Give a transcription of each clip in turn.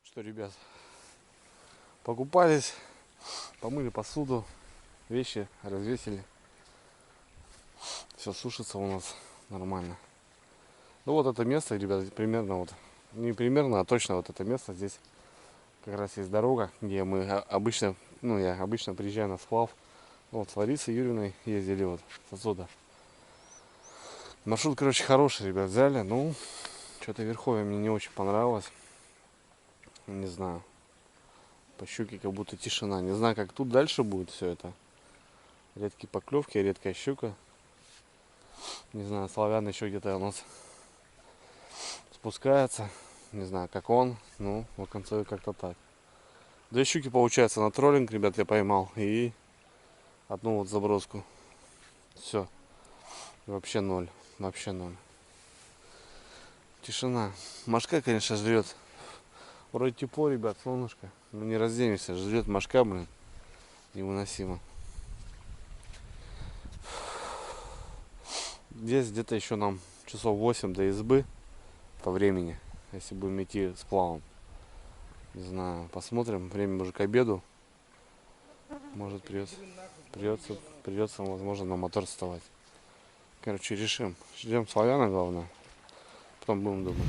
Что, ребят, покупались, помыли посуду, вещи развесили. Все сушится у нас нормально. Ну вот это место, ребят, примерно вот, не примерно, а точно вот это место. Здесь как раз есть дорога, где мы обычно, я обычно приезжаю на сплав. Вот с Ларисой Юрьевной ездили вот отсюда. Маршрут, короче, хороший, ребят, взяли. Ну, что-то верховье мне не очень понравилось. Не знаю. По щуке как будто тишина. Не знаю, как тут дальше будет все это. Редкие поклевки, редкая щука. Не знаю, Славян еще где-то у нас спускается. Не знаю, как он. Ну, в конце как-то так. Две щуки, получается, на троллинг, ребят, я поймал. И одну вот заброску. Все. Вообще ноль. Вообще ноль. Тишина. Мошка, конечно, жрет. Вроде тепло, ребят, солнышко. Ну не разденемся. Жрет мошка, блин. Невыносимо. Здесь где-то еще нам часов 8 до избы по времени, если будем идти с плавом. Не знаю, посмотрим. Время уже к обеду. Может придется, возможно, на мотор вставать. Короче, решим. Ждем Славяна, главное. Потом будем думать.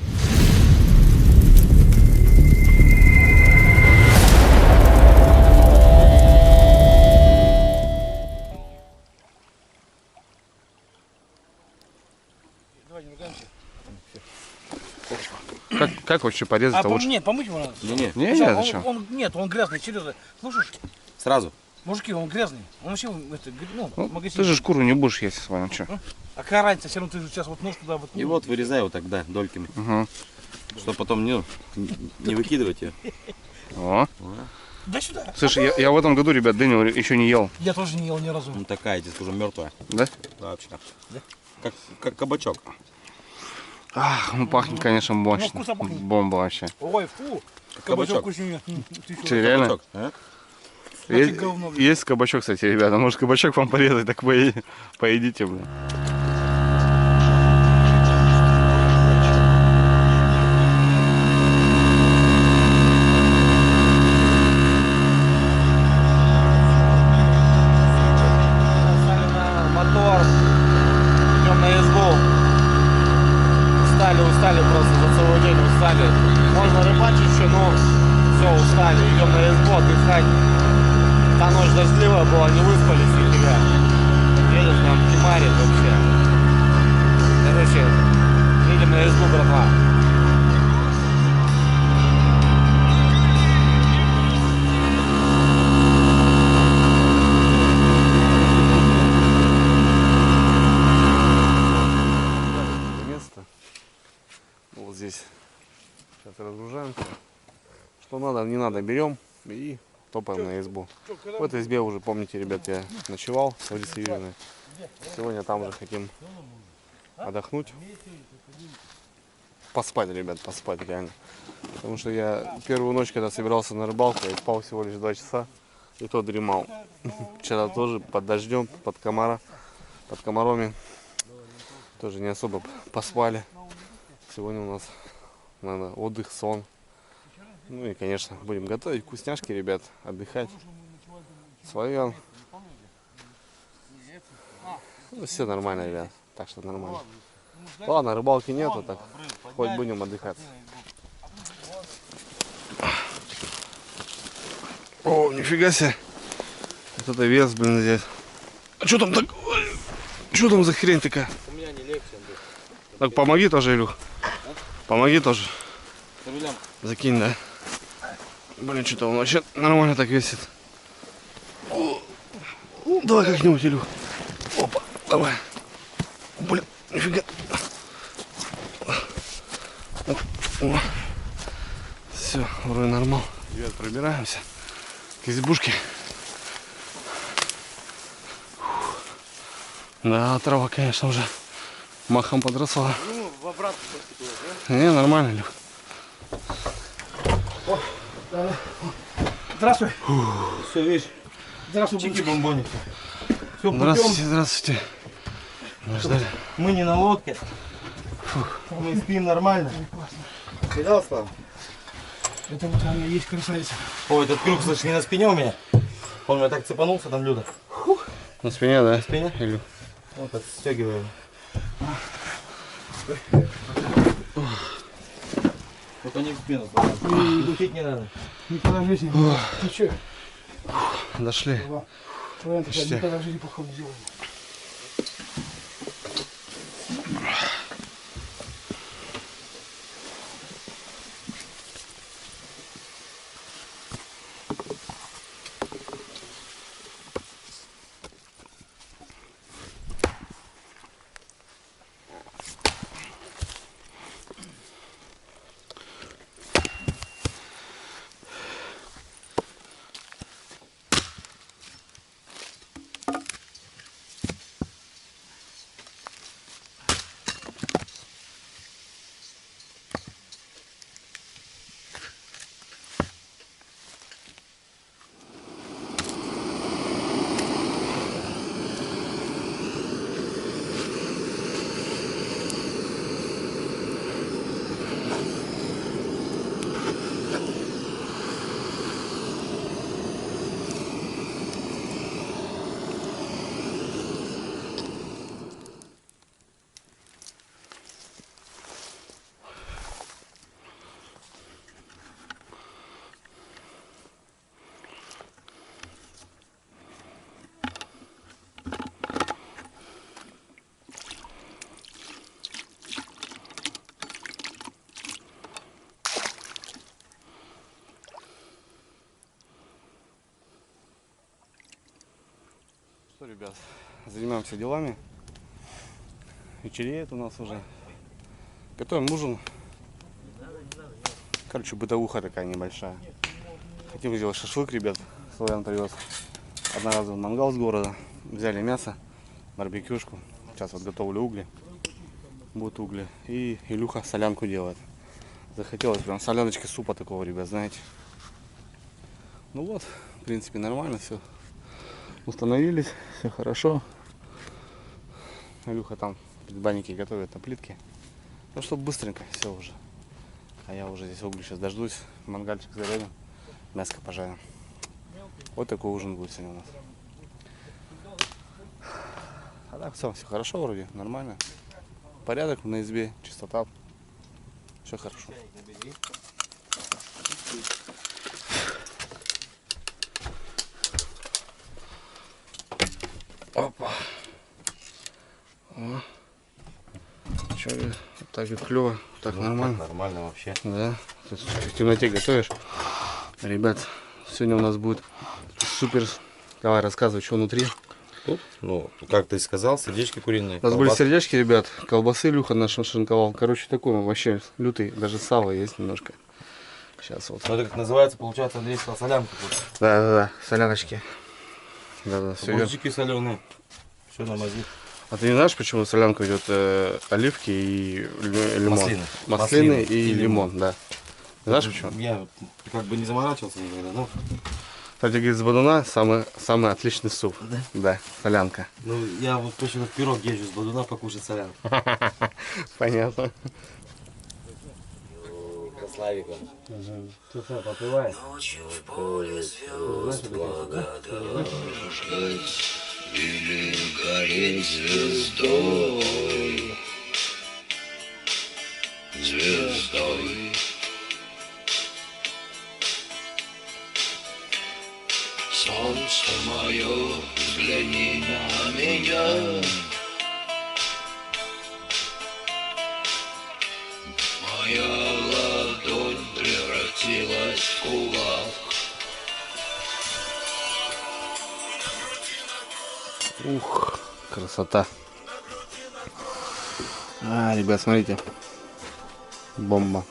Как вообще порезать-то лучше? Нет, помыть его надо. Не, зачем? Он грязный, серьезно. Слушаешь? Сразу. Мужики, он грязный. Он вообще, магазин. Ты же шкуру не будешь есть с вами, что? А какая разница, все равно ты же сейчас вот нож туда вот. И вот вырезай вот тогда дольками. Угу. Чтобы потом не выкидывать ее. О. Да сюда. Слушай, я в этом году, ребят, дыню еще не ел. Я тоже не ел ни разу. Ну такая, здесь уже мертвая. Да? Да, вообще. Как кабачок. Ах, ну пахнет, конечно, мощно. вкусно пахнет. Бомба вообще. Ой, фу. Кабачок. Вкуснее. Че, реально? Кабачок, а? Значит, говно, блин. Есть кабачок, кстати, ребята. Может, кабачок вам порезать, так поедите, блин. Мотор. Идем на избу. Устали просто за целый день, устали. Можно рыбачить еще, но все, устали. Идем на избу отдыхать. Та ночь дождливая была, не выспались нифига. Едет нам кимарит вообще. Короче, едем на избу, братва. Место. Вот здесь сейчас разгружаемся. Что надо, не надо, берем и топаем на избу. В этой избе уже, помните, ребят, я ночевал с Ларисой Юрьевной. Сегодня там уже хотим отдохнуть. Поспать, ребят, поспать реально. Потому что я первую ночь, когда собирался на рыбалку, я спал всего лишь 2 часа. И то дремал. Вчера тоже под дождем, под комарами. Тоже не особо поспали. Сегодня у нас, наверное, отдых, сон. Ну и, конечно, будем готовить вкусняшки, ребят, отдыхать. Славян. Ну, все нормально, ребят. Так что нормально. Ладно, рыбалки нету, так хоть будем отдыхать. О, нифига себе. Вот это вес, блин, здесь. А что там так? Что там за хрень такая? У меня не легче. Так помоги тоже, Илюх. Помоги тоже. Рулям. Закинь, да. Блин, что-то он вообще нормально так весит. О, давай как-нибудь, Илюх. Опа, давай. Блин, нифига. Все, вроде нормал. Ребят, пробираемся к избушке. Да, трава, конечно, уже махом подросла. Ну, в обратку поступилось, да? Не, нормально, Илюх. Здравствуй. Все, видишь, Здравствуй, чики-бомбони. Все, Здравствуйте, здравствуйте. Нас ждали. Мы не на лодке. Мы спим нормально. Видал, Слава? Это вот она и есть красавица. Ой, этот круг, слышь, не на спине у меня. Он у меня так цепанулся там, Люда. На спине, да? На спине? Или... Вот так стягиваем. Только не в спину, и духить не надо. Никогда в жизни. Ты че? Дошли. Почти. Никогда в жизни плохого не делал. Что, ребят, занимаемся делами. Вечереет у нас уже. Готовим ужин. Короче, бытовуха такая небольшая. Хотим сделать шашлык, ребят. Славян привез одноразовый мангал с города. Взяли мясо, барбекюшку. Сейчас вот готовлю угли. Будут угли. И Илюха солянку делает. Захотелось прям соляночки супа такого, ребят, знаете. Ну вот, в принципе, нормально все. Установились, все хорошо. Илюха там в предбаннике готовит на плитке. Ну, чтобы быстренько все уже. А я уже здесь угли сейчас дождусь. Мангальчик зарядим, мяско пожарим. Вот такой ужин будет сегодня у нас. А так все хорошо вроде, нормально. Порядок на избе, чистота. Все хорошо. Опа. О. Че, так и клево, так нормально. Нормально вообще. Да. Ты в темноте готовишь. Ребят, сегодня у нас будет супер. Давай рассказывай, что внутри. Тут, ну, как ты сказал, сердечки куриные. У нас были сердечки, ребят. Колбасы Илюха наш шинковал. Короче, такой вообще лютый. Даже сало есть немножко. Сейчас вот. Ну, это как называется, получается, Андрей сказал, солянка. Да. Соляночки. Да, все. Огурчики соленые. Все на мази. А ты не знаешь, почему солянка идет оливки и лимон? Маслины и лимон, да. Не знаешь почему? Я как бы не заморачивался никогда, но... Кстати, говорит, с бодуна самый отличный суп. Да? Да, солянка. Ну, я вот точно в пирог езжу с бодуна покушать солянку. Понятно. Славиком. Что попивает? Или гореть звездой, звездой. Солнце мое, взгляни на меня. Моя ладонь превратилась в кулак. Ух, красота. Ребят, смотрите. Бомба.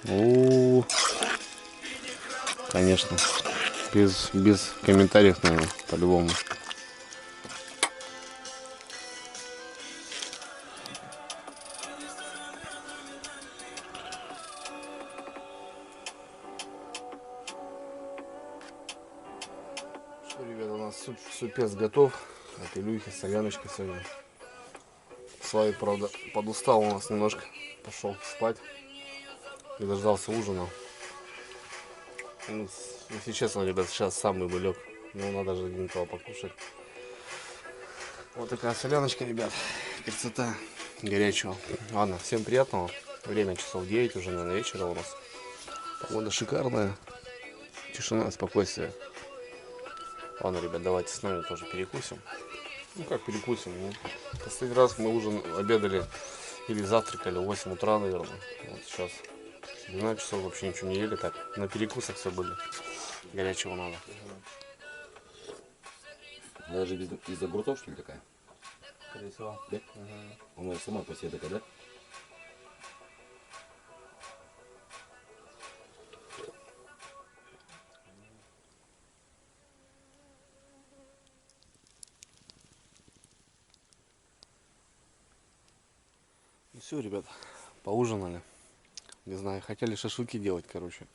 О, конечно. Без комментариев, наверное, по-любому. Что, ребята, у нас супец готов. От Илюхи соляночка своя. Славик, правда, подустал у нас немножко. Пошел спать. И дождался ужина. Ну, если честно, ребят, сейчас самый бы лег. Но надо же гнитого покушать. Вот такая соляночка, ребят. Красота горячего. Ладно, всем приятного. Время часов 9 уже, наверное, вечера у нас. Погода шикарная. Тишина, спокойствие. Ладно, ребят, давайте с нами тоже перекусим. Ну как перекусим? Ну, последний раз мы ужин обедали или завтракали в 8 утра, наверное. Вот сейчас 12 часов вообще ничего не ели. Так, на перекусах все были. Горячего надо. Даже из огурцов, что ли, такая? Скорее всего. Да? Она сама по себе такая, да? Ну все, ребят, поужинали. Не знаю, хотели шашлыки делать, короче.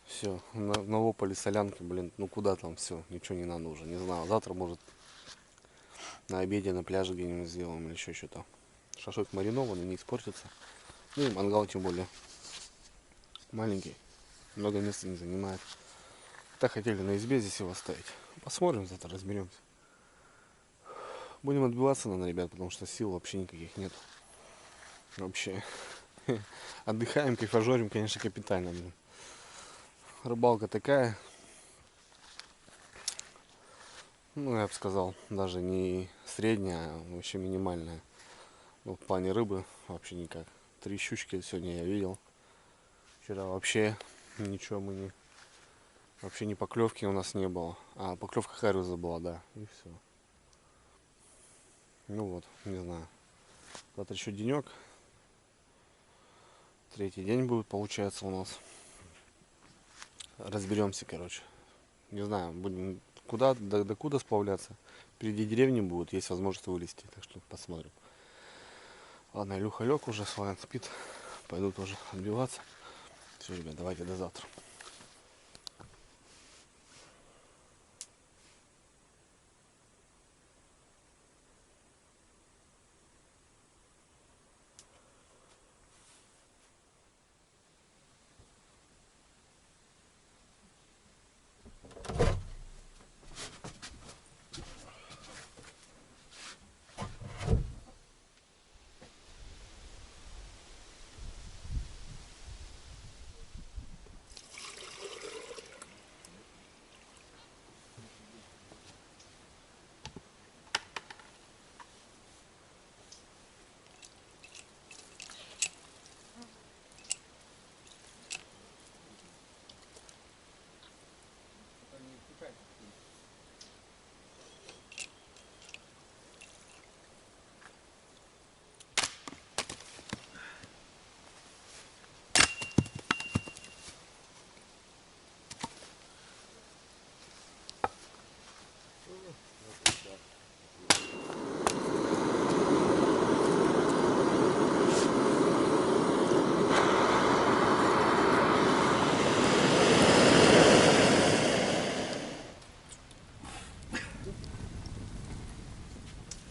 Все, навопали солянки, блин, ну куда там все, ничего не надо уже, не знаю. Завтра, может, на обеде на пляже где-нибудь сделаем или еще что-то. Шашлык маринованный, не испортится. Ну и мангал тем более. Маленький, много места не занимает. Так хотели на избе здесь его оставить. Посмотрим, завтра разберемся. Будем отбиваться, наверное, ребят, потому что сил вообще никаких нет. Вообще. Отдыхаем, кайфажорим, конечно, капитально, блин. Рыбалка такая, ну, я бы сказал, даже не средняя, а вообще минимальная. Ну, в плане рыбы вообще никак. 3 щучки сегодня я видел. Вчера вообще ничего мы не... Вообще ни поклевки у нас не было. А, поклевка хариуза была, да, и все. Ну вот, не знаю. Завтра еще денек. 3-й день будет, получается, у нас. Разберемся, короче. Не знаю, будем куда, до куда сплавляться. Впереди деревни будут, есть возможность вылезти. Так что посмотрим. Ладно, Илюха лег уже, Славян спит. Пойду тоже отбиваться. Все, ребят, давайте до завтра.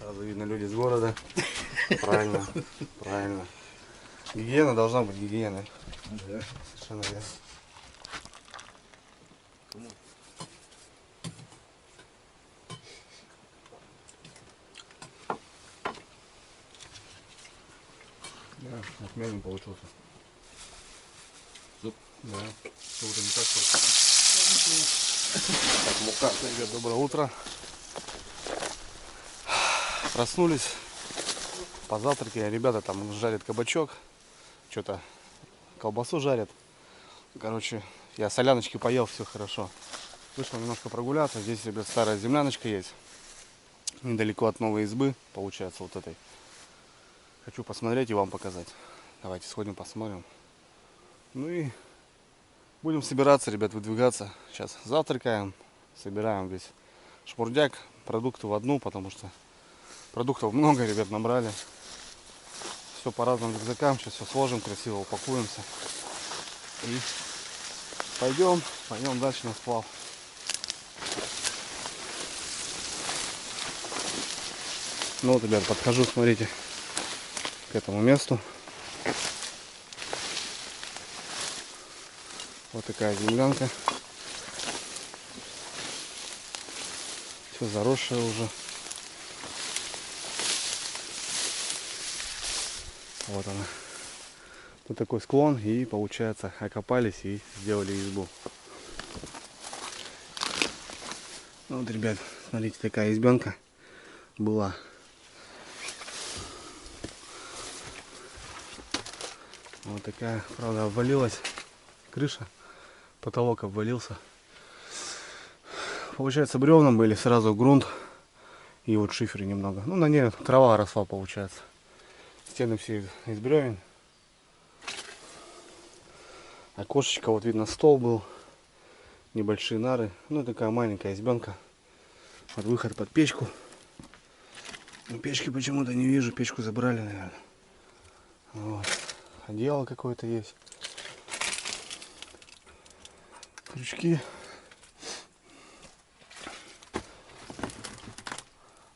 Сразу видно, люди с города. Правильно, правильно. Гигиена должна быть гигиеной. Да. Совершенно верно. Да, отменный получился. Суп? Да. Утро не так просто. Так, мука. Ребят, доброе утро. Проснулись, позавтракали, ребята там жарят кабачок, что-то колбасу жарят. Короче, я соляночки поел, все хорошо. Вышел немножко прогуляться, здесь, ребят, старая земляночка есть, недалеко от новой избы, получается, вот этой. Хочу посмотреть и вам показать. Давайте сходим, посмотрим. Ну и будем собираться, ребят, выдвигаться. Сейчас завтракаем, собираем весь шмурдяк, продукты в одну, потому что продуктов много, ребят, набрали. Все по разным рюкзакам. Сейчас все сложим, красиво упакуемся. И пойдем дальше на сплав. Ну вот, ребят, подхожу, смотрите. к этому месту. Вот такая землянка. Все заросшее уже. Вот она. Тут такой склон, и получается окопались и сделали избу. Ну вот, ребят, смотрите, такая избенка была. Вот такая, правда, обвалилась крыша, потолок обвалился. Получается, бревна были, сразу грунт и вот шифер немного. Ну, на ней трава росла, получается. Стены все из бревен. Окошечко, вот видно, стол был. Небольшие нары. Ну, такая маленькая избенка. Вот выход под печку. Но печки почему-то не вижу. Печку забрали, наверное. Вот. Одеяло какое-то есть. Крючки.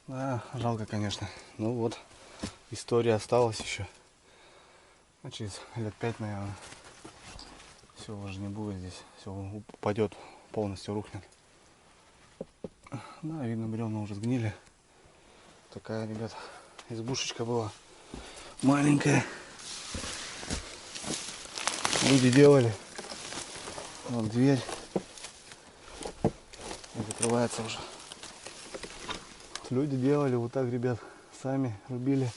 Да, жалко, конечно. Ну вот, история осталась еще. А через лет 5, наверное. Все уже не будет здесь. Все упадет, полностью рухнет. Да, видно, бревна уже сгнили. Такая, ребят, избушечка была. Маленькая. Люди делали. Вот дверь. И закрывается уже. Люди делали вот так, ребят, сами рубили.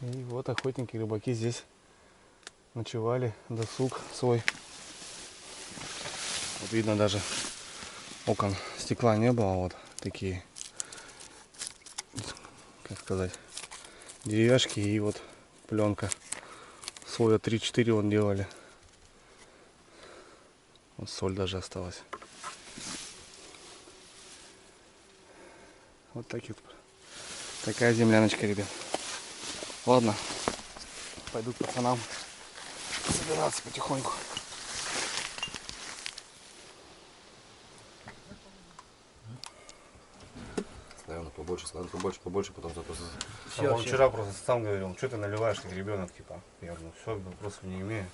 И вот охотники, рыбаки здесь ночевали, досуг свой. Вот видно, даже окон стекла не было, вот такие, как сказать, деревяшки и вот пленка. Слоя 3-4 вон делали. Вот соль даже осталась. Вот такая земляночка, ребят. Ладно, пойду к пацанам собираться потихоньку. Наверное, побольше, побольше, потом зато. Он вчера просто сам говорил, что ты наливаешь, как ребенок, типа. Я говорю, все, вопросов не имею.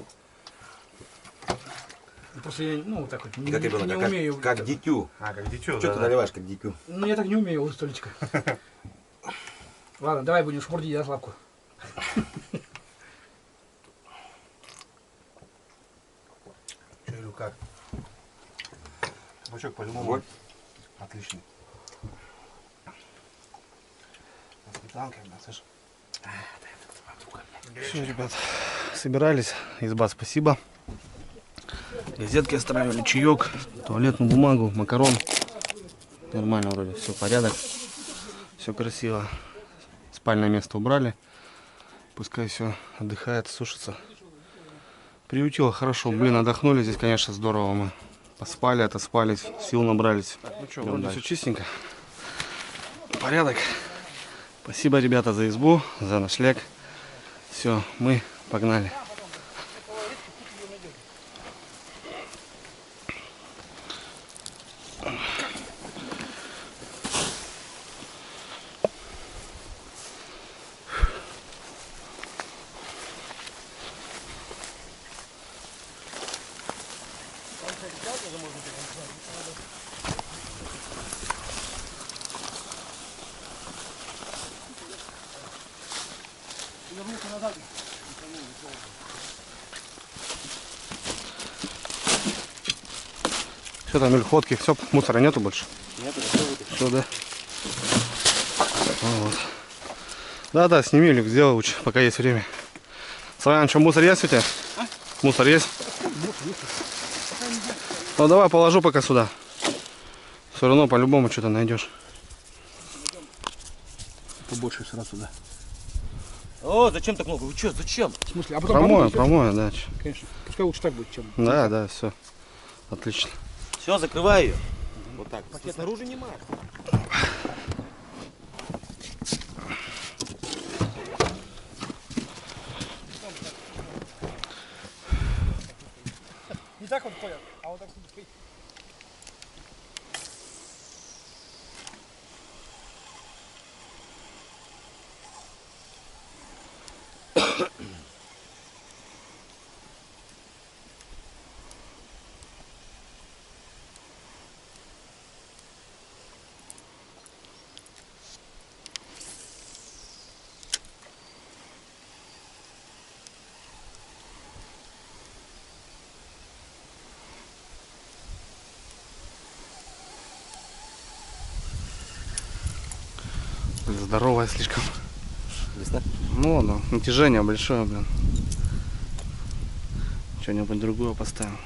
Просто я, ну, вот так вот, не, Как не ребенок, умею. как дитю. А, как дитё, Что да, ты да. наливаешь, как дитю? Ну, я так не умею, вот столечко. Ладно, давай будем шмурдить, да, Славку? Че, Илю, как? Бачок по-любому. Вот. Отличный. Сметанка, слышь. Все, ребят, собирались. Изба, спасибо. Газетки оставили, чаек, туалетную бумагу, макарон. Нормально вроде, все порядок. Все красиво. Спальное место убрали. Пускай все отдыхает, сушится. Приютило хорошо. Блин, отдохнули здесь, конечно, здорово мы. Поспали, отоспались, сил набрались. Ну что, вроде все чистенько. Порядок. Спасибо, ребята, за избу, за ночлег. Все, мы погнали. Что там, ходки, все, мусора нету больше? Нету, Все, да. Вот. Да, сними, Люк, сделай лучше, пока есть время. Славян, что, мусор есть у тебя? А? Мусор есть? Ну давай положу пока сюда. Все равно по-любому что-то найдешь. Побольше сразу сюда. О, зачем так много? Вы что, зачем? В смысле? А потом Промоем, помыть, да. конечно. Пускай лучше так будет, чем... Да, все. Отлично. Все, закрывай ее. Вот так. Пакет снаружи не мажь. Не так вот ходят, а вот так стоит. Здоровая слишком. Лесна? Ну, да, натяжение большое, блин. Что-нибудь другое поставим.